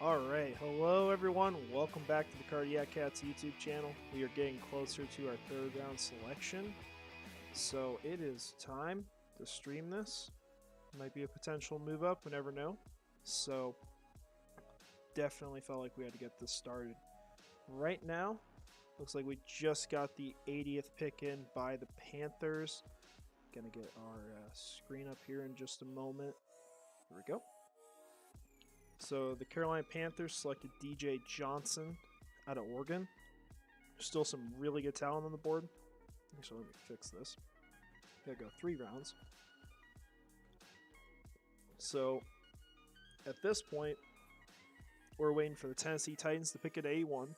Alright, hello everyone, welcome back to the Cardiac Cats YouTube channel. We are getting closer to our third round selection, so it is time to stream this. Might be a potential move up, we never know. So, definitely felt like we had to get this started. Right now, looks like we just got the 80th pick in by the Panthers. Gonna get our screen up here in just a moment. Here we go. So the Carolina Panthers selected DJ Johnson out of Oregon. There's still some really good talent on the board. Actually, let me fix this. Gotta go 3 rounds. So at this point, we're waiting for the Tennessee Titans to pick at 81.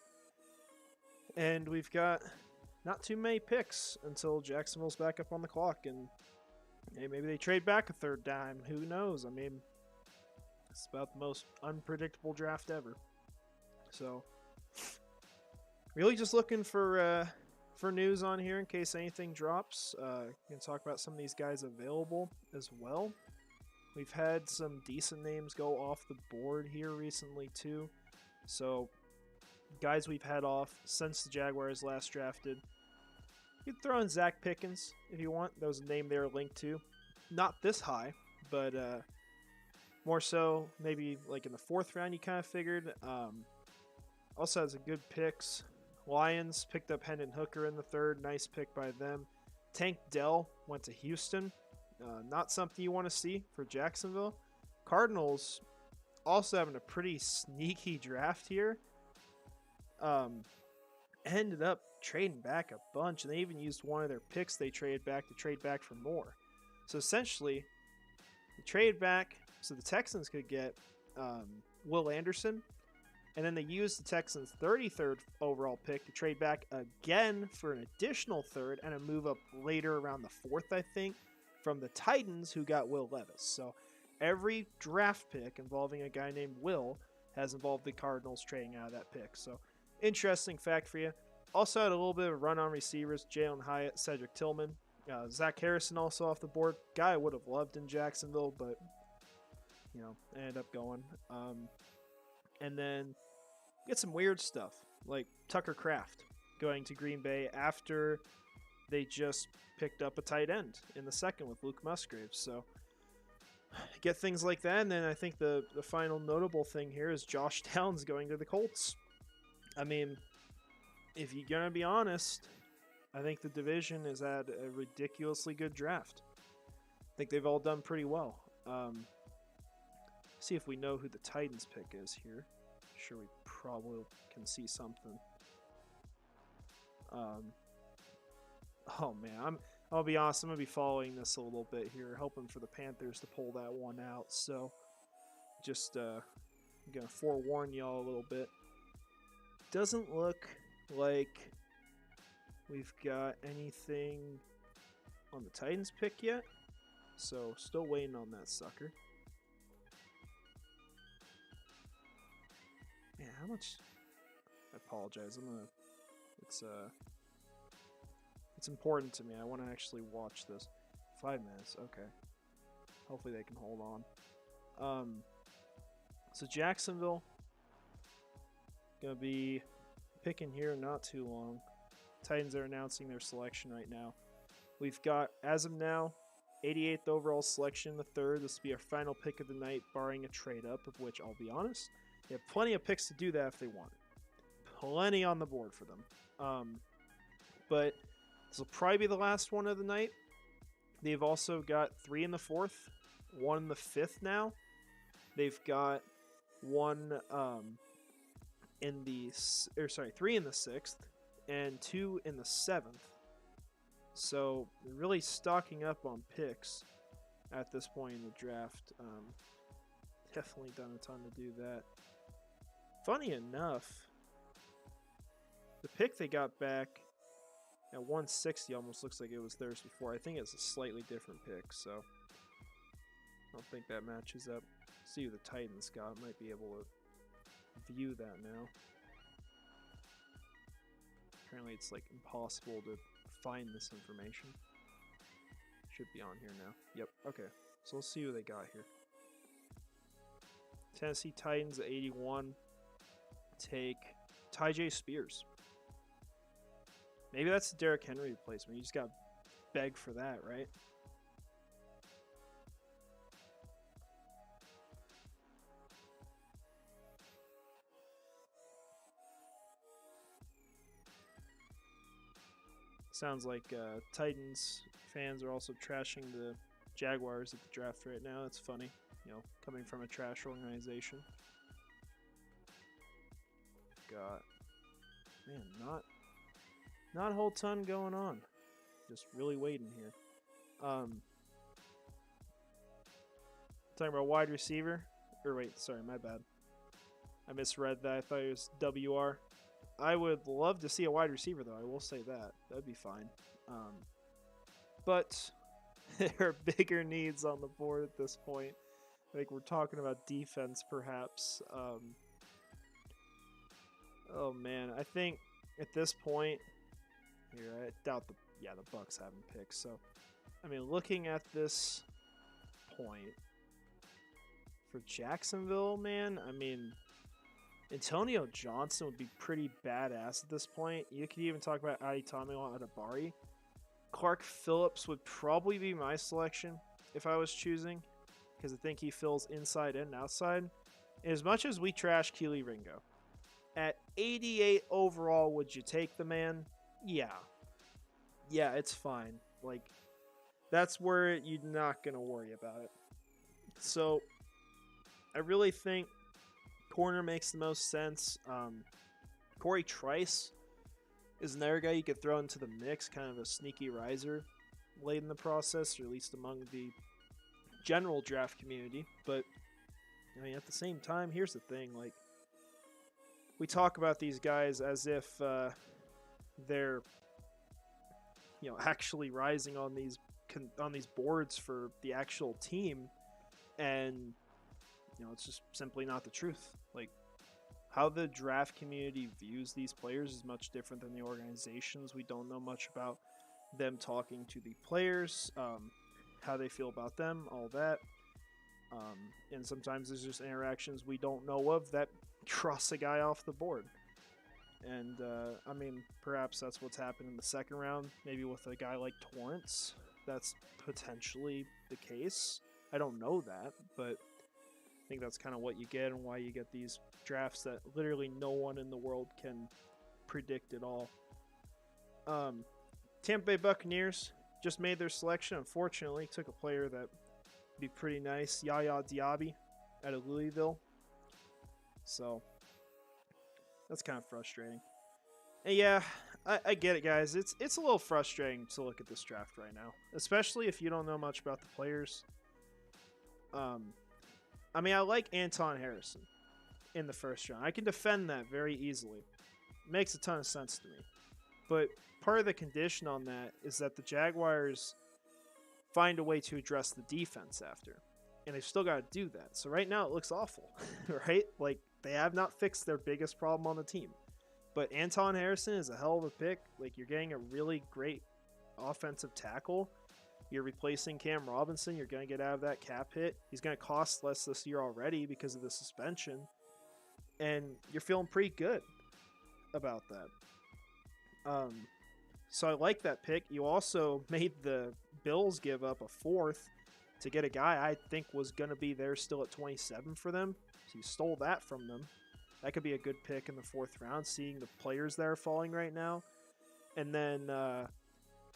And we've got not too many picks until Jacksonville's back up on the clock. And hey, maybe they trade back a third time. Who knows? I mean, it's about the most unpredictable draft ever. So, really just looking for news on here in case anything drops. Can talk about some of these guys available as well. We've had some decent names go off the board here recently too. So, guys we've had off since the Jaguars last drafted. You could throw in Zach Pickens if you want. That was a name they were linked to. Not this high, but more so, maybe like in the 4th round, you kind of figured. Also has a good picks. Lions picked up Hendon Hooker in the 3rd. Nice pick by them. Tank Dell went to Houston. Not something you want to see for Jacksonville. Cardinals also having a pretty sneaky draft here. Ended up trading back a bunch, and they even used one of their picks they traded back to trade back for more. So essentially, they traded back so the Texans could get Will Anderson, and then they used the Texans' 33rd overall pick to trade back again for an additional 3rd and a move up later around the 4th, I think, from the Titans, who got Will Levis. So every draft pick involving a guy named Will has involved the Cardinals trading out of that pick. So interesting fact for you. Also had a little bit of a run on receivers. Jalen Hyatt, Cedric Tillman. Zach Harrison also off the board. Guy I would have loved in Jacksonville, but, you know, ended up going. And then get some weird stuff, like Tucker Kraft going to Green Bay after they just picked up a tight end in the 2nd with Luke Musgrave. So get things like that. And then I think the final notable thing here is Josh Downs going to the Colts. I mean, if you're going to be honest, I think the division has had a ridiculously good draft. I think they've all done pretty well. See if we know who the Titans pick is here. I'm sure we probably can see something. Oh man, I'll be honest, I'm going to be following this a little bit here, hoping for the Panthers to pull that one out. So just going to forewarn y'all a little bit. Doesn't look like we've got anything on the Titans pick yet, so still waiting on that sucker. Man, how much? I apologize. It's important to me. I want to actually watch this. 5 minutes. Okay. Hopefully they can hold on. So Jacksonville gonna be picking here not too long. Titans are announcing their selection right now. We've got, as of now, 88th overall selection in the 3rd. This will be our final pick of the night, barring a trade-up, of which, I'll be honest, they have plenty of picks to do that if they want. Plenty on the board for them. But this will probably be the last one of the night. They've also got 3 in the 4th, 1 in the 5th now. They've got 1 3 in the 6th, and 2 in the 7th. So they're really stocking up on picks at this point in the draft. Definitely done a ton to do that. Funny enough, the pick they got back at 160 almost looks like it was theirs before. I think it's a slightly different pick, so I don't think that matches up. See who the Titans got. Might be able to view that now. Apparently it's like impossible to find this information. Should be on here now. Yep, okay. So let's see who they got here. Tennessee Titans at 81 take Ty Spears. Maybe that's the Derrick Henry replacement. You just got to beg for that, right? Sounds like Titans fans are also trashing the Jaguars at the draft right now. That's funny, coming from a trash organization. Got, man, not a whole ton going on. Just really waiting here. Talking about wide receiver. Or wait, sorry, my bad. I misread that. I thought it was WR. I would love to see a wide receiver, though. I will say that. That'd be fine. But there are bigger needs on the board at this point. Like, we're talking about defense, perhaps. Oh, man. I think at this point... Here, I doubt the Bucks haven't picked. So, I mean, looking at this point... For Jacksonville, man, I mean... Antonio Johnson would be pretty badass at this point. You could even talk about Adetomiwa Adebari. Clark Phillips would probably be my selection if I was choosing, because I think he fills inside and outside. And as much as we trash Keely Ringo, at 88 overall, would you take the man? Yeah. Yeah, it's fine. Like, that's where you're not going to worry about it. So, I really think corner makes the most sense. Corey Trice is another guy you could throw into the mix, kind of a sneaky riser late in the process, or at least among the general draft community. But, I mean, at the same time, here's the thing. Like, we talk about these guys as if they're, actually rising on these boards for the actual team, and it's just simply not the truth. Like, how the draft community views these players is much different than the organizations. We don't know much about them talking to the players, how they feel about them, all that. And sometimes there's just interactions we don't know of that cross a guy off the board. And, I mean, perhaps that's what's happened in the second round. Maybe with a guy like Torrance, that's potentially the case. I don't know that, but I think that's kind of what you get and why you get these drafts that literally no one in the world can predict at all. Tampa Bay Buccaneers just made their selection. Unfortunately, took a player that would be pretty nice, Yaya Diaby, out of Louisville. So that's kind of frustrating. And yeah, I get it, guys. It's a little frustrating to look at this draft right now, especially if you don't know much about the players. I mean, I like Anton Harrison in the first round. I can defend that very easily. It makes a ton of sense to me. But part of the condition on that is that the Jaguars find a way to address the defense after. And they've still got to do that. So right now it looks awful, right? Like, they have not fixed their biggest problem on the team. But Anton Harrison is a hell of a pick. Like, you're getting a really great offensive tackle. You're replacing Cam Robinson. You're going to get out of that cap hit. He's going to cost less this year already because of the suspension. And you're feeling pretty good about that. So I like that pick. You also made the Bills give up a fourth to get a guy I think was going to be there still at 27 for them. So you stole that from them. That could be a good pick in the fourth round, seeing the players that are falling right now. And then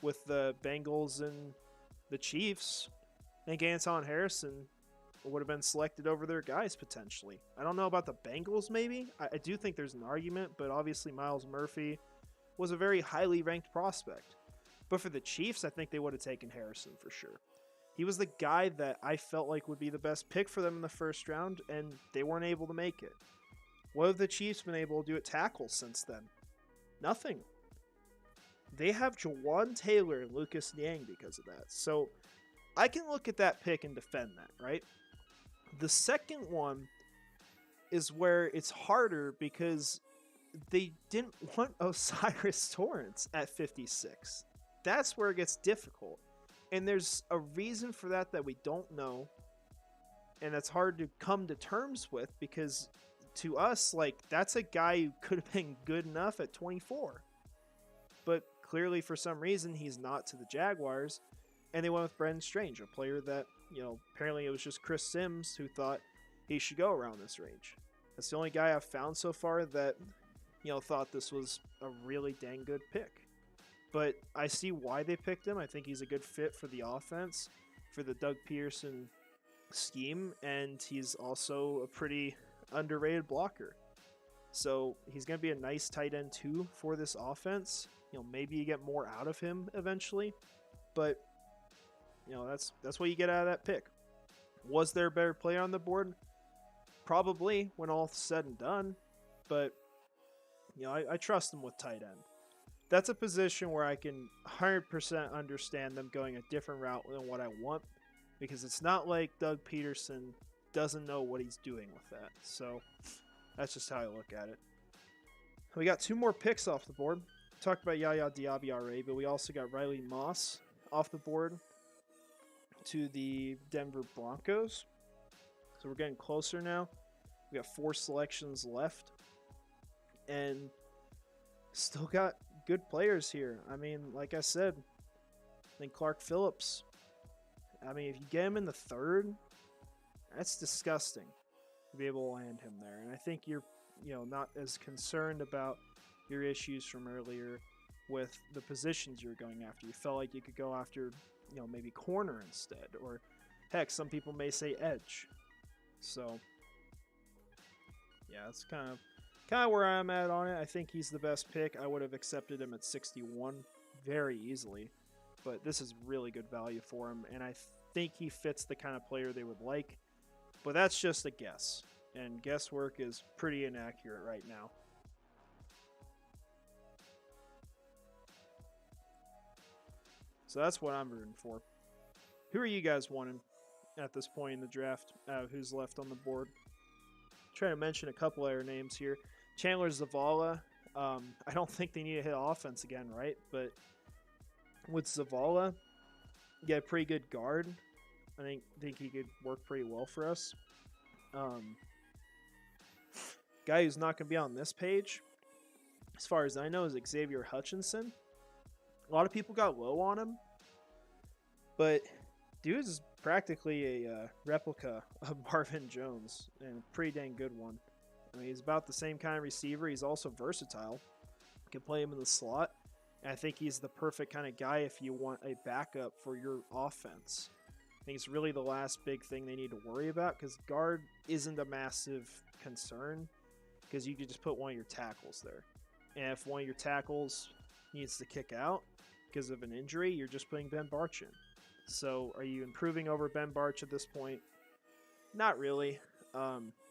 with the Bengals and the Chiefs, I think Anton Harrison would have been selected over their guys potentially. I don't know about the Bengals maybe. I do think there's an argument, but obviously Miles Murphy was a very highly ranked prospect. But for the Chiefs, I think they would have taken Harrison for sure. He was the guy that I felt like would be the best pick for them in the first round, and they weren't able to make it. What have the Chiefs been able to do at tackle since then? Nothing. They have Jawan Taylor and Lucas Niang because of that. So I can look at that pick and defend that, right? The second one is where it's harder because they didn't want Osiris Torrance at 56. That's where it gets difficult. And there's a reason for that we don't know. and that's hard to come to terms with because to us, like, that's a guy who could have been good enough at 24. But clearly, for some reason, he's not to the Jaguars, and they went with Brendan Strange, a player that, apparently it was just Chris Sims who thought he should go around this range. That's the only guy I've found so far that, thought this was a really dang good pick. But I see why they picked him. I think he's a good fit for the offense, for the Doug Peterson scheme, and he's also a pretty underrated blocker. So he's going to be a nice tight end too for this offense. Maybe you get more out of him eventually, but that's what you get out of that pick. Was there a better player on the board? Probably, when all said and done, but I trust him with tight end. That's a position where I can 100% understand them going a different route than what I want, because it's not like Doug Peterson doesn't know what he's doing with that. So that's just how I look at it. We got 2 more picks off the board. We talked about Yaya Diaby already, but we also got Riley Moss off the board to the Denver Broncos. So we're getting closer now. We got 4 selections left. And still got good players here. I mean, like I said, I think Clark Phillips. I mean, if you get him in the 3rd, that's disgusting to be able to land him there. And I think you're, not as concerned about your issues from earlier with the positions you're going after. You felt like you could go after, maybe corner instead, or heck, some people may say edge. So, yeah, that's kind of where I'm at on it. I think he's the best pick. I would have accepted him at 61 very easily, but this is really good value for him, and I think he fits the kind of player they would like. But that's just a guess, and guesswork is pretty inaccurate right now. So that's what I'm rooting for. Who are you guys wanting at this point in the draft? Who's left on the board? Trying to mention a couple other names here. Chandler Zavala. I don't think they need to hit offense again, right? But with Zavala, you get a pretty good guard. I think he could work pretty well for us. Guy who's not going to be on this page, as far as I know, is Xavier Hutchinson. A lot of people got low on him, but dude is practically a replica of Marvin Jones, and a pretty dang good one. I mean, he's about the same kind of receiver. He's also versatile. You can play him in the slot, and I think he's the perfect kind of guy if you want a backup for your offense. I think it's really the last big thing they need to worry about, because guard isn't a massive concern, because you could just put one of your tackles there. And if one of your tackles needs to kick out because of an injury, you're just putting Ben Barch in. So are you improving over Ben Barch at this point? Not really.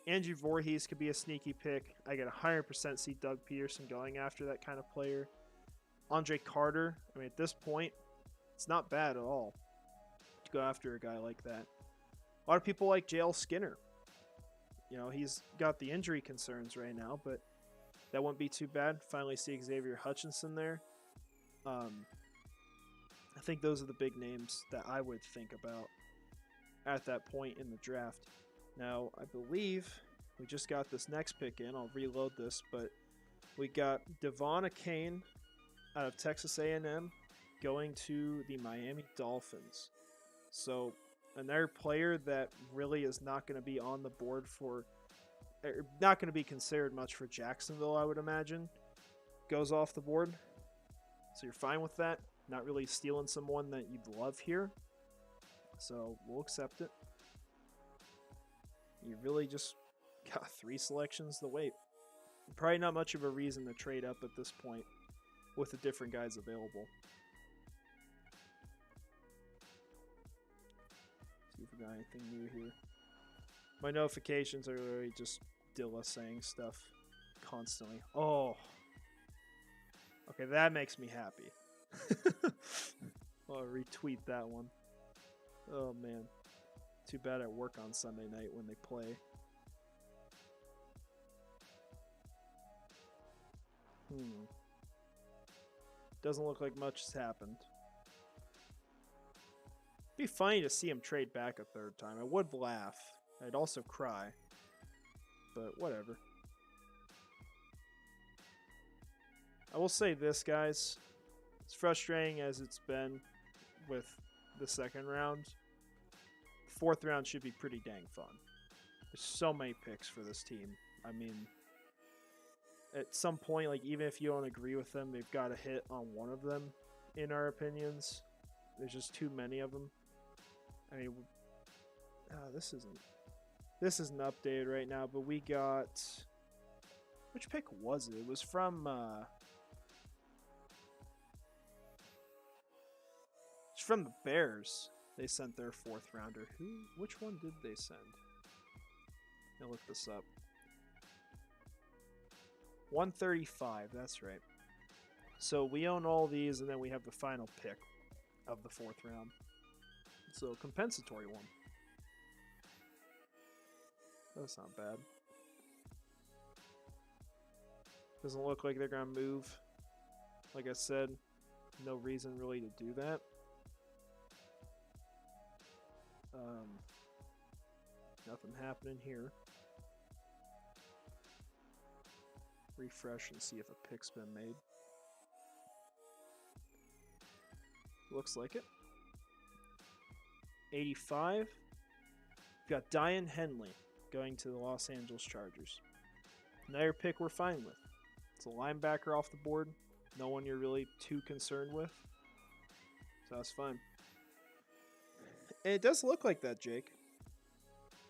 Andrew Voorhees could be a sneaky pick. I get 100% see Doug Peterson going after that kind of player. Andre Carter, I mean, at this point, it's not bad at all to go after a guy like that. A lot of people like JL Skinner. He's got the injury concerns right now, but that wouldn't be too bad. Finally see Xavier Hutchinson there. I think those are the big names that I would think about at that point in the draft. Now, I believe we just got this next pick in. I'll reload this, but we got Devon Achane out of Texas A&M going to the Miami Dolphins. So another player that really is not going to be on the board not going to be considered much for Jacksonville, I would imagine, goes off the board. So you're fine with that. Not really stealing someone that you'd love here. So we'll accept it. You really just got 3 selections to wait. Probably not much of a reason to trade up at this point with the different guys available. See if we got anything new here. My notifications are literally just Dilla saying stuff constantly. Oh. Okay, that makes me happy. I'll retweet that one. Oh, man. Too bad I work on Sunday night when they play. Doesn't look like much has happened. Be funny to see him trade back a 3rd time. I would laugh. I'd also cry. But whatever. I will say this, guys. As frustrating as it's been with the second round, the fourth round should be pretty dang fun. There's so many picks for this team. I mean, at some point, like, even if you don't agree with them, they've got to hit on one of them, in our opinions. There's just too many of them. I mean, this isn't updated right now, but we got, which pick was it? It was from it's from the Bears. They sent their fourth rounder. Which one did they send? I'll look this up. 135, that's right. So we own all these, and then we have the final pick of the fourth round. So compensatory one. That's not bad. Doesn't look like they're going to move. Like I said, no reason really to do that. Nothing happening here. Refresh and see if a pick's been made. Looks like it. 85. We've got Diane Henley going to the Los Angeles Chargers. Another pick we're fine with. It's a linebacker off the board. No one you're really too concerned with. So that's fine. And it does look like that, Jake.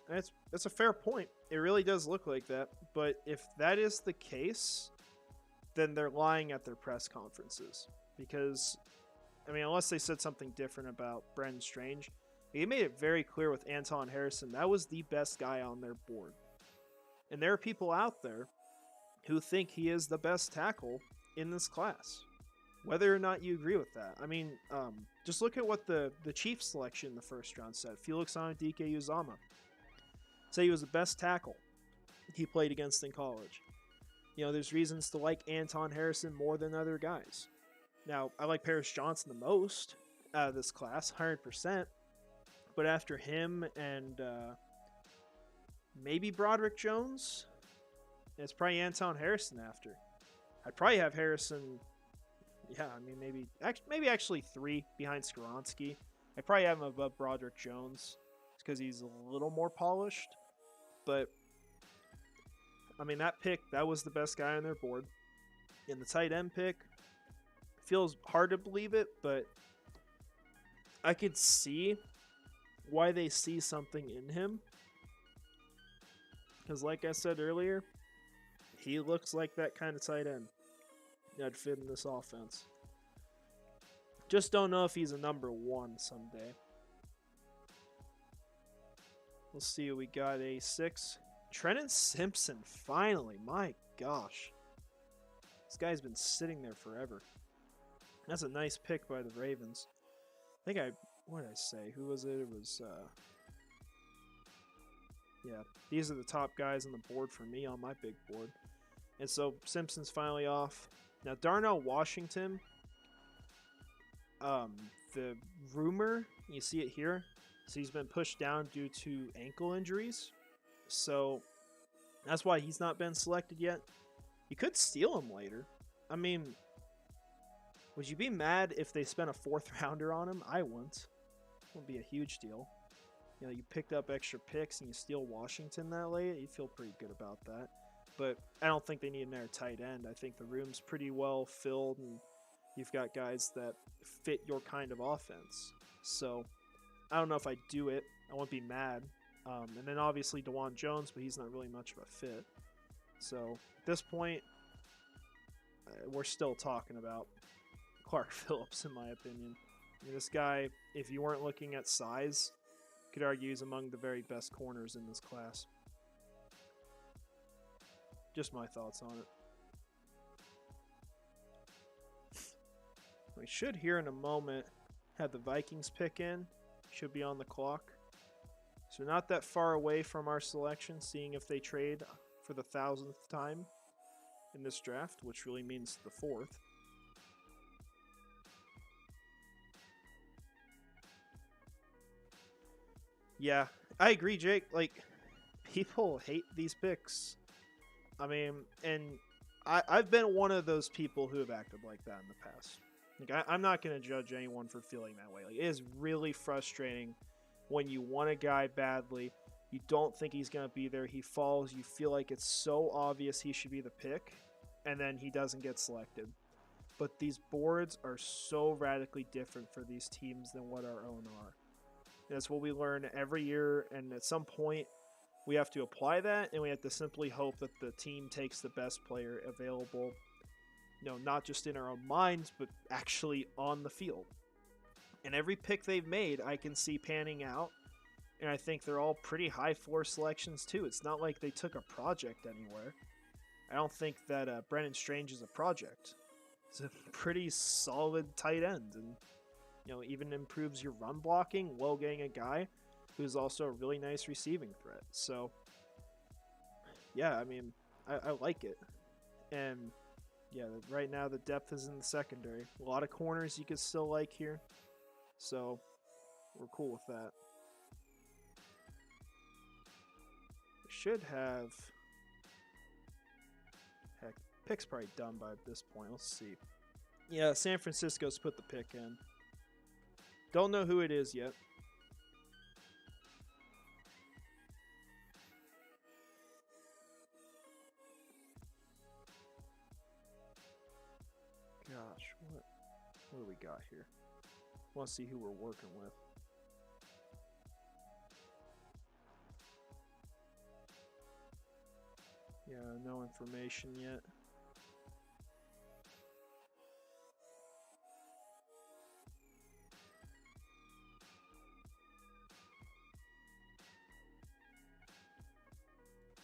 And it's a fair point. It really does look like that. But if that is the case, then they're lying at their press conferences. Because, I mean, unless they said something different about Brendan Strange, they made it very clear with Anton Harrison that was the best guy on their board. And there are people out there who think he is the best tackle in this class. Whether or not you agree with that. I mean, just look at what the Chiefs selection in the first round said. Felix Anudike-Uzomah said he was the best tackle he played against in college. You know, there's reasons to like Anton Harrison more than other guys. Now, I like Paris Johnson the most out of this class, 100%. But after him and maybe Broderick Jones, it's probably Anton Harrison after. I'd probably have Harrison, yeah, I mean, maybe actually 3 behind Skoronski. I'd probably have him above Broderick Jones because he's a little more polished. But, I mean, that pick, that was the best guy on their board. In the tight end pick, feels hard to believe it, but I could see why they see something in him. Because like I said earlier, he looks like that kind of tight end that'd fit in this offense. Just don't know if he's a number 1 someday. We'll see what we got. A6. Trenton Simpson, finally. My gosh. This guy's been sitting there forever. That's a nice pick by the Ravens. I think what did I say? Who was it? It was, yeah, these are the top guys on the board for me on my big board. And so Simpson's finally off. Now, Darnell Washington, the rumor, you see it here, so he's been pushed down due to ankle injuries. So that's why he's not been selected yet. You could steal him later. I mean, would you be mad if they spent a 4th rounder on him? I wouldn't. It wouldn't be a huge deal. You know, you picked up extra picks and you steal Washington that late, you feel pretty good about that. But I don't think they need another tight end. I think the room's pretty well filled and you've got guys that fit your kind of offense. So I don't know if I'd do it. I wouldn't be mad. And then obviously DeJuan Jones, but he's not really much of a fit. So at this point, we're still talking about Clark Phillips, in my opinion. I mean, this guy, if you weren't looking at size, could argue he's among the very best corners in this class. Just my thoughts on it. We should here in a moment have the Vikings pick in. Should be on the clock. So not that far away from our selection, seeing if they trade for the 1,000th time in this draft, which really means the 4th. Yeah, I agree, Jake. Like, people hate these picks. I mean, and I've been one of those people who have acted like that in the past. Like, I'm not going to judge anyone for feeling that way. Like, it is really frustrating when you want a guy badly, you don't think he's going to be there, he falls, you feel like it's so obvious he should be the pick, and then he doesn't get selected. But these boards are so radically different for these teams than what our own are. And that's what we learn every year, and at some point, we have to apply that, and we have to simply hope that the team takes the best player available, not just in our own minds, but actually on the field. And every pick they've made, I can see panning out, and I think they're all pretty high floor selections too. It's not like they took a project anywhere. I don't think that Brennan Strange is a project. He's a pretty solid tight end, and even improves your run blocking while getting a guy who's also a really nice receiving threat. So, yeah, I mean, I like it. And, yeah, right now the depth is in the secondary. A lot of corners you could still like here. So, we're cool with that. Should have... Heck, pick's probably done by this point. Let's see. Yeah, San Francisco's put the pick in. Don't know who it is yet. Gosh, what do we got here? I want to see who we're working with. Yeah, no information yet.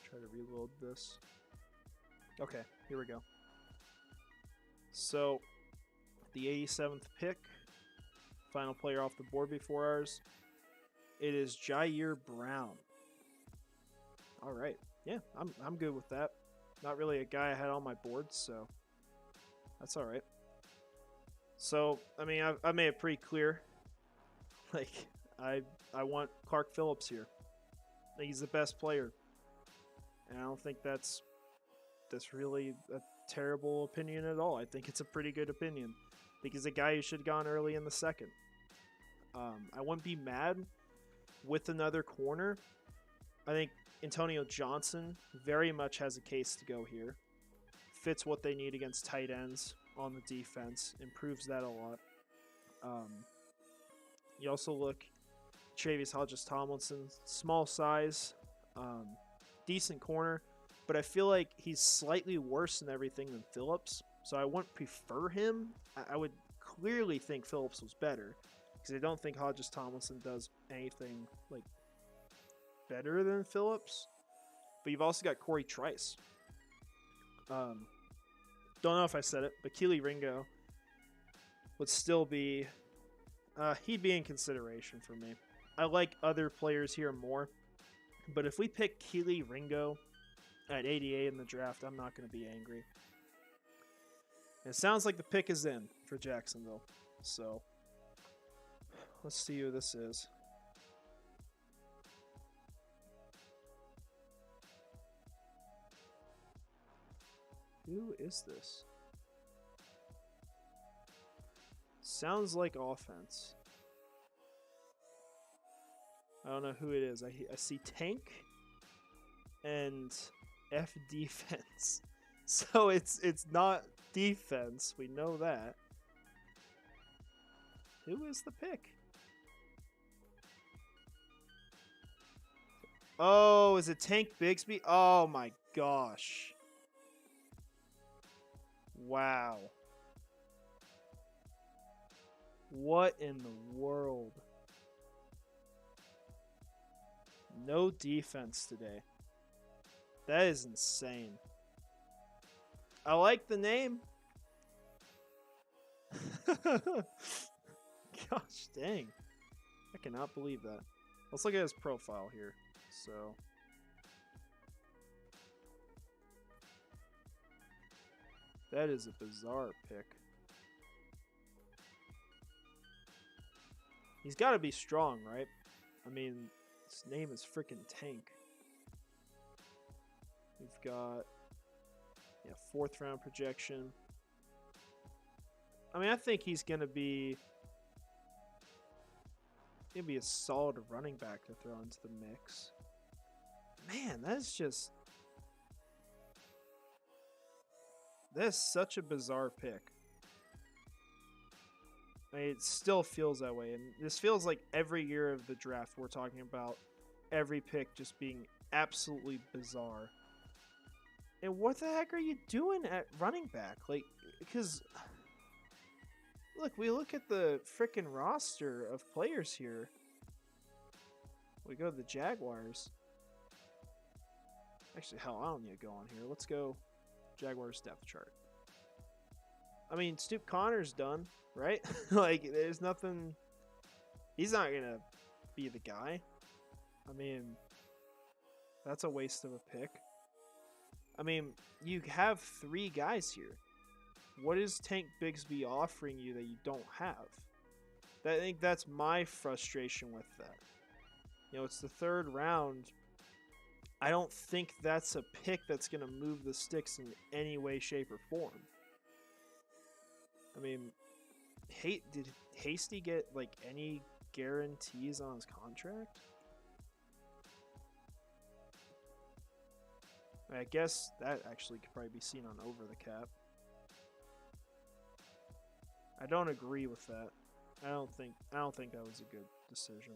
Try to reload this. Okay, here we go. So, the 87th pick, final player off the board before ours, it is Jair Brown. All right. Yeah, I'm good with that. Not really a guy I had on my board, so that's all right. So, I mean, I made it pretty clear. Like, I want Clark Phillips here. He's the best player. And I don't think that's really a terrible opinion at all. I think it's a pretty good opinion. I think he's a guy who should have gone early in the second. I wouldn't be mad with another corner. I think Antonio Johnson very much has a case to go here. Fits what they need against tight ends on the defense. Improves that a lot. You also look Travis Hodges-Tomlinson, small size, decent corner, but I feel like he's slightly worse in everything than Phillips, so I wouldn't prefer him. I would clearly think Phillips was better, because I don't think Hodges-Tomlinson does anything like better than Phillips. But you've also got Corey Trice. Don't know if I said it, but Keely Ringo would still be... he'd be in consideration for me. I like other players here more, but if we pick Keely Ringo at 88 in the draft, I'm not going to be angry. And it sounds like the pick is in for Jacksonville. So, let's see who this is. Who is this? Sounds like offense. I don't know who it is. I see tank and F defense. So it's not defense. We know that. Who is the pick? Oh, is it Tank Bigsby? Oh my gosh. Wow. What in the world? No defense today. That is insane. I like the name. Gosh dang. I cannot believe that. Let's look at his profile here. So... that is a bizarre pick. He's got to be strong, right? I mean, his name is freaking Tank. We've got, yeah, 4th round projection. I mean, I think he's gonna be a solid running back to throw into the mix. Man, that's such a bizarre pick. I mean, it still feels that way, and this feels like every year of the draft we're talking about every pick just being absolutely bizarre. And what the heck are you doing at running back? Like, because look, we look at the freaking roster of players here. We go to the Jaguars. Actually, hell, I don't need to go on here. Let's go Jaguars depth chart. I mean, Stoop Connor's done, right? Like, there's nothing. He's not going to be the guy. I mean, that's a waste of a pick. I mean, you have 3 guys here. What is Tank Bigsby offering you that you don't have? I think that's my frustration with that. You know, it's the 3rd round. I don't think that's a pick that's going to move the sticks in any way, shape, or form. I mean, did Hasty get, like, any guarantees on his contract? I guess that actually could probably be seen on Over the Cap. I don't agree with that. I don't think that was a good decision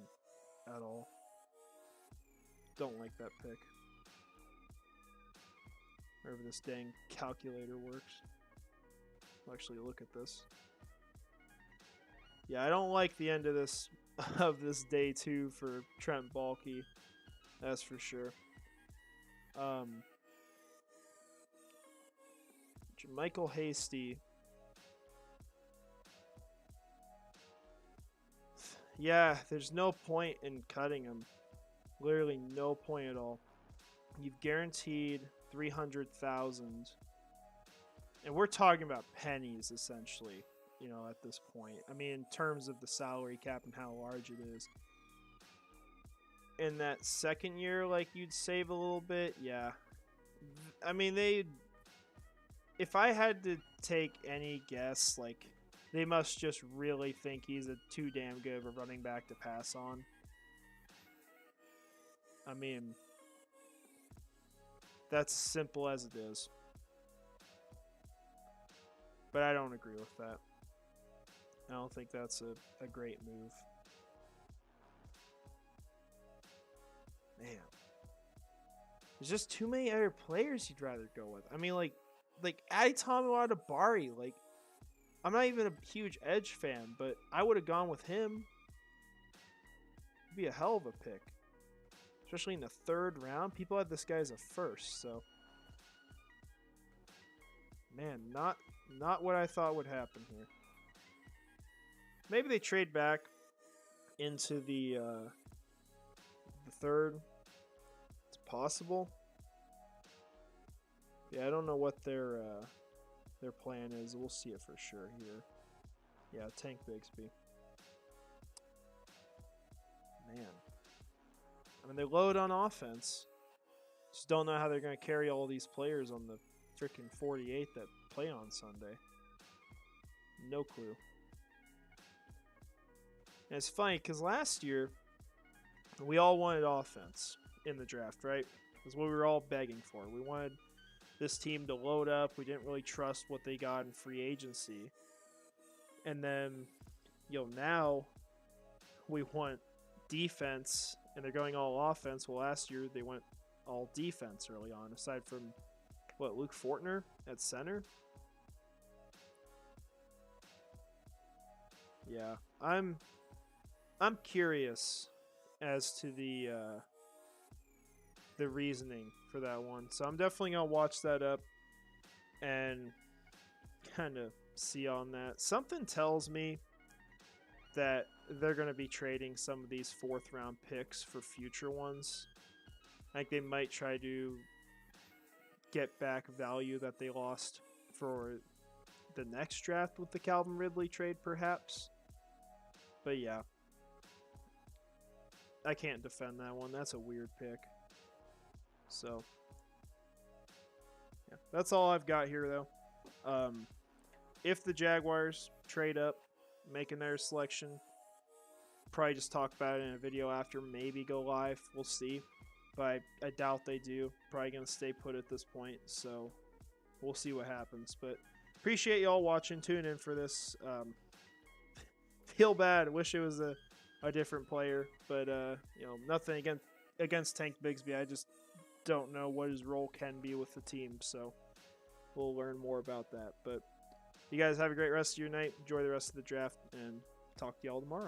at all. Don't like that pick. Wherever this dang calculator works. I'll actually look at this. Yeah, I don't like the end of this day 2 for Trent Baalke. That's for sure. Michael Hasty. Yeah, there's no point in cutting him. Literally no point at all. You've guaranteed 300,000, and we're talking about pennies essentially. You know, at this point. I mean, in terms of the salary cap and how large it is. In that 2nd year, like, you'd save a little bit. Yeah. I mean, if I had to take any guess, like, they must just really think he's too damn good of a running back to pass on. I mean, that's as simple as it is. But I don't agree with that. I don't think that's a great move. Man. There's just too many other players you'd rather go with. I mean, like Aditomi Adebari, like, I'm not even a huge Edge fan, but I would have gone with him. It'd be a hell of a pick. Especially in the 3rd round. People had this guy as a 1st, so. Man, not what I thought would happen here. Maybe they trade back into the 3rd. It's possible. Yeah, I don't know what their plan is. We'll see it for sure here. Yeah, Tank Bigsby. Man. I mean, they load on offense. Just don't know how they're going to carry all these players on the freaking 48 that play on Sunday. No clue. And it's funny because last year, we all wanted offense in the draft, right? That's what we were all begging for. We wanted this team to load up. We didn't really trust what they got in free agency. And then, now we want defense, and they're going all offense. Well, last year they went all defense early on, aside from, Luke Fortner at center? Yeah, I'm curious as to the reasoning for that one. So I'm definitely going to watch that up and kind of see on that. Something tells me that they're going to be trading some of these 4th round picks for future ones. Like, they might try to get back value that they lost for the next draft with the Calvin Ridley trade, perhaps. But yeah, I can't defend that one. That's a weird pick. So, Yeah, that's all I've got here, though. If the Jaguars trade up, making their selection, probably just talk about it in a video after, maybe go live. We'll see. But I doubt they do. Probably going to stay put at this point. So we'll see what happens. But appreciate y'all watching. Tune in for this. Feel bad. Wish it was a different player. But, nothing against Tank Bigsby. I just don't know what his role can be with the team. So we'll learn more about that. But you guys have a great rest of your night. Enjoy the rest of the draft. And talk to y'all tomorrow.